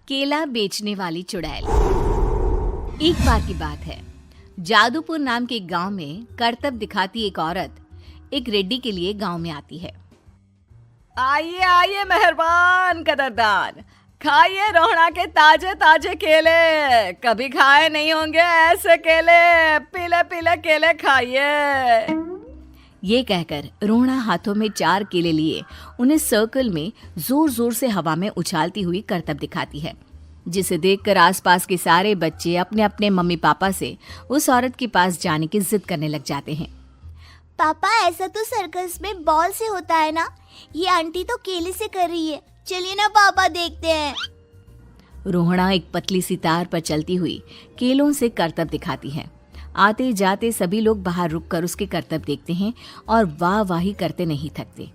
केला बेचने वाली चुड़ैल। एक बार की बात है, जादूपुर नाम के एक गांव में करतब दिखाती एक औरत एक रेड्डी के लिए गांव में आती है। आइए आइए मेहरबान कदरदान, खाइए रोहड़ा के ताजे ताजे केले। कभी खाए नहीं होंगे ऐसे केले, पीले पीले केले खाइए। ये कहकर रोहड़ा हाथों में 4 केले लिए उन्हें सर्कल में जोर जोर से हवा में उछालती हुई करतब दिखाती है, जिसे देखकर आसपास के सारे बच्चे अपने अपने मम्मी पापा से उस औरत के पास जाने की जिद करने लग जाते हैं। पापा, ऐसा तो सर्कस में बॉल से होता है ना, ये आंटी तो केले से कर रही है। चलिए ना पापा, देखते हैं। रोहड़ा एक पतली सी तार पर चलती हुई केलों से करतब दिखाती है। आते जाते सभी लोग बाहर रुककर उसके करतब देखते हैं और वाह वाही करते नहीं थकते।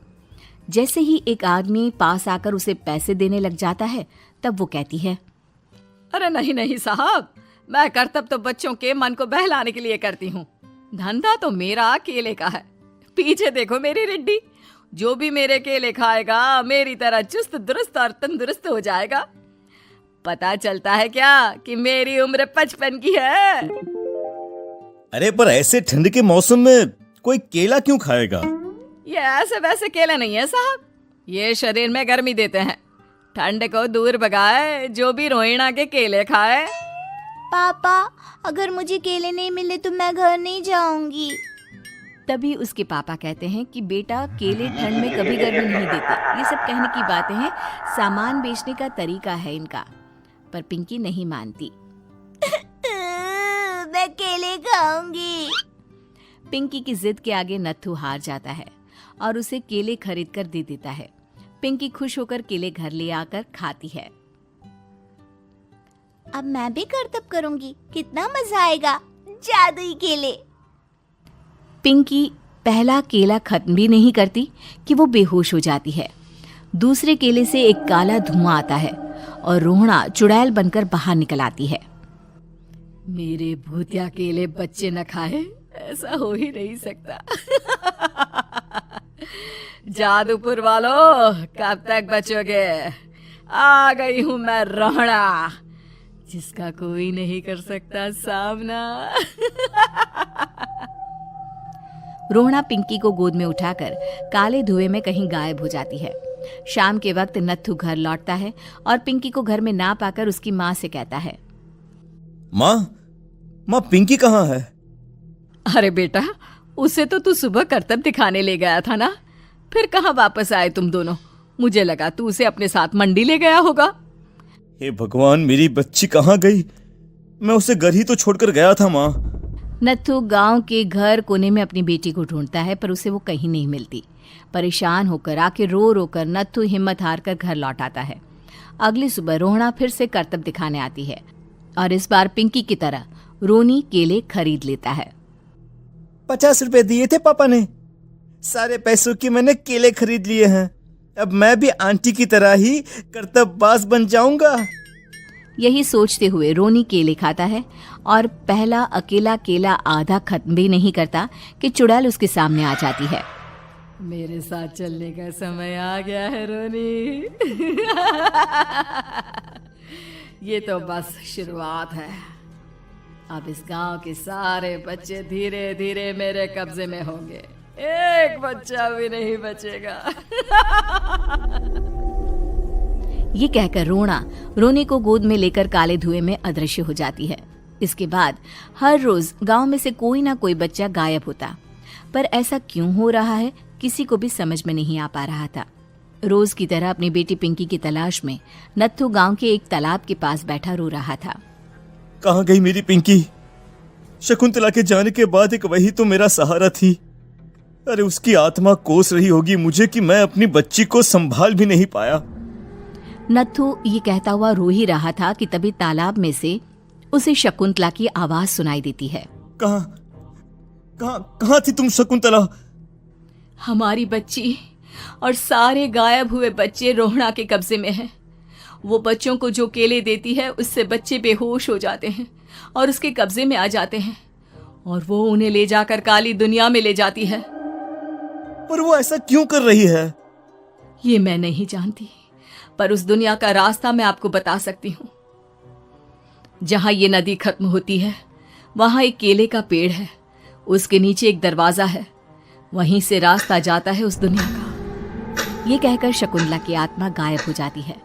जैसे ही एक आदमी पास आकर उसे पैसे देने लग जाता है, तब वो कहती है, अरे नहीं नहीं साहब, मैं करतब तो बच्चों के मन को बहलाने के लिए करती हूँ। धंधा तो मेरा केले का है। पीछे देखो मेरी रिड्डी, जो भी मेरे केले खाएगा मेरी तरह चुस्त दुरुस्त और तंदुरुस्त हो जाएगा। पता चलता है क्या कि मेरी उम्र 55 की है। अरे पर ऐसे ठंड के मौसम में कोई केला क्यों खाएगा? ये ऐसे वैसे केले नहीं है साहब, ये शरीर में गर्मी देते हैं। ठंड को दूर भगाए जो भी रोहिणा के केले खाए। पापा, अगर मुझे केले नहीं मिले तो मैं घर नहीं जाऊंगी। तभी उसके पापा कहते हैं कि बेटा, केले ठंड में कभी गर्मी नहीं देते। ये सब कहने की बातें हैं, सामान बेचने का तरीका है इनका। पर पिंकी नहीं मानती। मैं केले खाऊंगी। पिंकी की जिद के आगे नत्थू हार जाता है और उसे केले खरीद कर दे देता है। पिंकी खुश होकर केले घर ले आकर खाती है। अब मैं भी करतब करूंगी, कितना मजा आएगा। जादुई केले। पिंकी पहला केला खत्म भी नहीं करती कि वो बेहोश हो जाती है। दूसरे केले से एक काला धुआं आता है और रोहड़ा चुड़ैल बनकर बाहर निकल आती है। मेरे भूतिया केले बच्चे न खाए, ऐसा हो ही नहीं सकता। जादूपुर वालों, कब तक बचोगे? आ गई हूं मैं रोहड़ा, जिसका कोई नहीं कर सकता सामना। रोहड़ा पिंकी को गोद में उठाकर काले धुएं में कहीं गायब हो जाती है। शाम के वक्त नत्थू घर लौटता है और पिंकी को घर में ना पाकर उसकी माँ से कहता है, माँ पिंकी कहाँ है? अरे बेटा, उसे तो तू सुबह करतब दिखाने ले गया था ना, फिर कहाँ वापस आए तुम दोनों? मुझे लगा तू उसे अपने साथ मंडी ले गया होगा। हे भगवान, मेरी बच्ची कहाँ गई? मैं उसे घर ही तो छोड़कर गया था माँ। नत्थू गांव के घर कोने में अपनी बेटी को ढूंढता है, पर उसे वो कहीं नहीं मिलती। परेशान होकर आखिर रो रो कर नत्थू हिम्मत हार कर घर लौट आता है। अगली सुबह रोहड़ा फिर से करतब दिखाने आती है और इस बार पिंकी की तरह रोनी केले खरीद लेता है। 50 रुपए दिए थे पापा ने, सारे पैसों की मैंने केले खरीद लिए हैं। अब मैं भी आंटी की तरह ही करतबबाज बन जाऊंगा। यही सोचते हुए रोनी केले खाता है और पहला अकेला केला आधा खत्म भी नहीं करता कि चुड़ैल उसके सामने आ जाती है। मेरे साथ चलने का समय आ गया है रोनी। ये तो बस शुरुआत है। अब इस गांव के सारे बच्चे धीरे धीरे मेरे कब्जे में होंगे, एक बच्चा भी नहीं बचेगा। ये कहकर रोनी को गोद में लेकर काले धुएं में अदृश्य हो जाती है। इसके बाद हर रोज गांव में से कोई ना कोई बच्चा गायब होता, पर ऐसा क्यों हो रहा है किसी को भी समझ में नहीं आ पा रहा था। रोज की तरह अपनी बेटी पिंकी की तलाश में नत्थू गांव के एक तालाब के पास बैठा रो रहा था। कहाँ गई मेरी पिंकी? शकुंतला के जाने के बाद एक वही तो मेरा सहारा थी। अरे उसकी आत्मा कोस रही होगी मुझे कि मैं अपनी बच्ची को संभाल भी नहीं पाया। नत्थू ये कहता हुआ रो ही रहा था कि तभी तालाब में से उसे शकुंतला की आवाज सुनाई देती है। कहाँ थी तुम शकुंतला? हमारी बच्ची और सारे गायब हुए बच्चे रोहड़ा के कब्जे में हैं। वो बच्चों को जो केले देती है उससे बच्चे बेहोश हो जाते हैं और उसके कब्जे में आ जाते हैं और वो उन्हें ले जाकर काली दुनिया में ले जाती है। पर वो ऐसा क्यों कर रही है? ये मैं नहीं जानती, पर उस दुनिया का रास्ता मैं आपको बता सकती हूँ। जहां ये नदी खत्म होती है वहां एक केले का पेड़ है, उसके नीचे एक दरवाजा है, वहीं से रास्ता जाता है उस दुनिया का। ये कहकर शकुंतला की आत्मा गायब हो जाती है।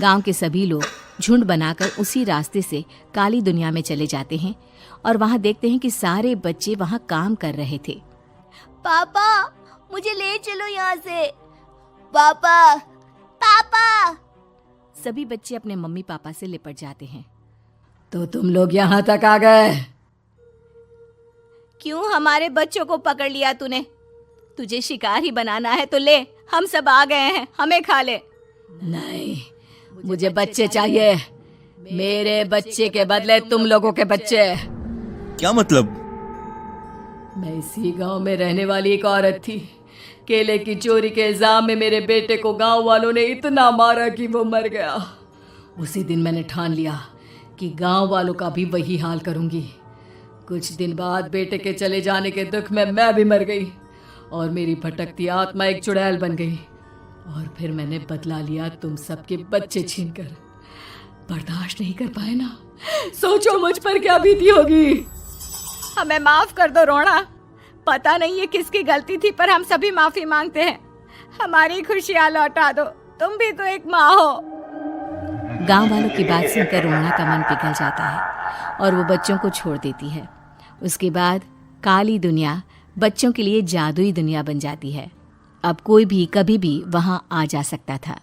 गांव के सभी लोग झुंड बनाकर उसी रास्ते से काली दुनिया में चले जाते हैं और वहां देखते हैं कि सारे बच्चे वहां काम कर रहे थे। पापा मुझे ले चलो यहाँ से। पापा पापा। सभी बच्चे अपने मम्मी पापा से लिपट जाते हैं। तो तुम लोग यहाँ तक आ गए? क्यों हमारे बच्चों को पकड़ लिया तूने? तुझे शिकार ही बनाना है तो ले, हम सब आ गए हैं, हमें खा ले। नहीं, मुझे बच्चे चाहिए। मेरे बच्चे के बदले तुम लोगों के बच्चे। क्या मतलब? मैं इसी गांव में रहने वाली एक औरत थी। केले की चोरी के इल्जाम में मेरे बेटे को गांव वालों ने इतना मारा कि वो मर गया। उसी दिन मैंने ठान लिया कि गांव वालों का भी वही हाल करूंगी। कुछ दिन बाद बेटे के चले जाने के दुख में मैं भी मर गई और मेरी भटकती आत्मा एक चुड़ैल बन गई। और फिर मैंने बदला लिया तुम सबके बच्चे छीनकर। बर्दाश्त नहीं कर पाए ना? सोचो मुझ पर क्या बीती होगी। हमें माफ कर दो रोना। पता नहीं ये किसकी गलती थी, पर हम सभी माफी मांगते हैं। हमारी खुशियां लौटा दो, तुम भी तो एक माँ हो। गांव वालों की बात सुनकर रोना का मन पिघल जाता है और वो बच्चों को छोड़ देती है। उसके बाद काली दुनिया बच्चों के लिए जादुई दुनिया बन जाती है। अब कोई भी कभी भी वहां आ जा सकता था।